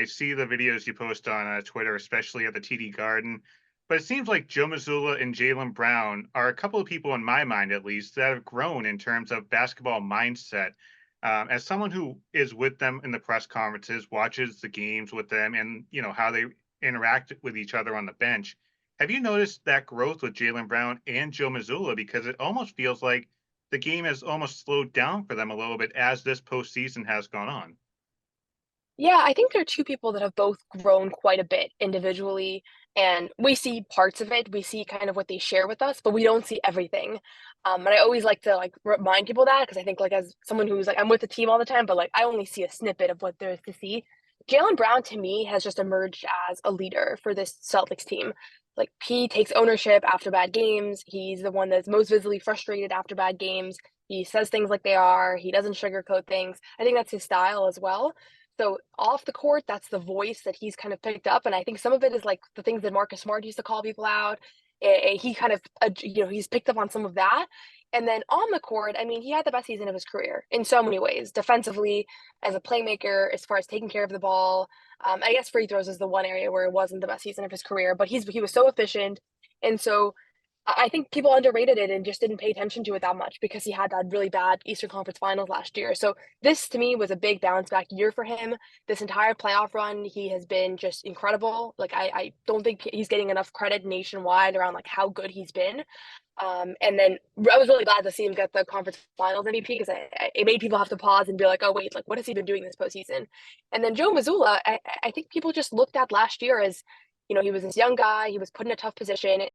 I see the videos you post on Twitter, especially at the TD Garden. But it seems like Joe Mazzulla and Jaylen Brown are a couple of people, in my mind at least, that have grown in terms of basketball mindset. As someone who is with them in the press conferences, watches the games with them, and how they interact with each other on the bench, have you noticed that growth with Jaylen Brown and Joe Mazzulla? Because it almost feels like the game has almost slowed down for them a little bit as this postseason has gone on. Yeah, I think they're 2 people that have both grown quite a bit individually, and we see parts of it. We see kind of what they share with us, but we don't see everything. And I always like to, like, remind people that because I think, like, as someone who's, like I'm with the team all the time, but, like, I only see a snippet of what there is to see. Jaylen Brown, to me, has just emerged as a leader for this Celtics team. Like, he takes ownership after bad games. He's the one that's most visibly frustrated after bad games. He says things like they are. He doesn't sugarcoat things. I think that's his style as well. So off the court, that's the voice that he's kind of picked up, and I think some of it is like the things that Marcus Smart used to call people out. He kind of, he's picked up on some of that. And then on the court, I mean, he had the best season of his career in so many ways, defensively, as a playmaker, as far as taking care of the ball. I guess free throws is the one area where it wasn't the best season of his career, but he was so efficient, and so I think people underrated it and just didn't pay attention to it that much because he had that really bad Eastern Conference Finals last year. So this to me was a big bounce back year for him. This entire playoff run, he has been just incredible. Like I don't think he's getting enough credit nationwide around like how good he's been. And then I was really glad to see him get the conference finals MVP because it made people have to pause and be like, oh, wait, like, what has he been doing this postseason? And then Joe Mazzulla, I think people just looked at last year as, he was this young guy, he was put in a tough position.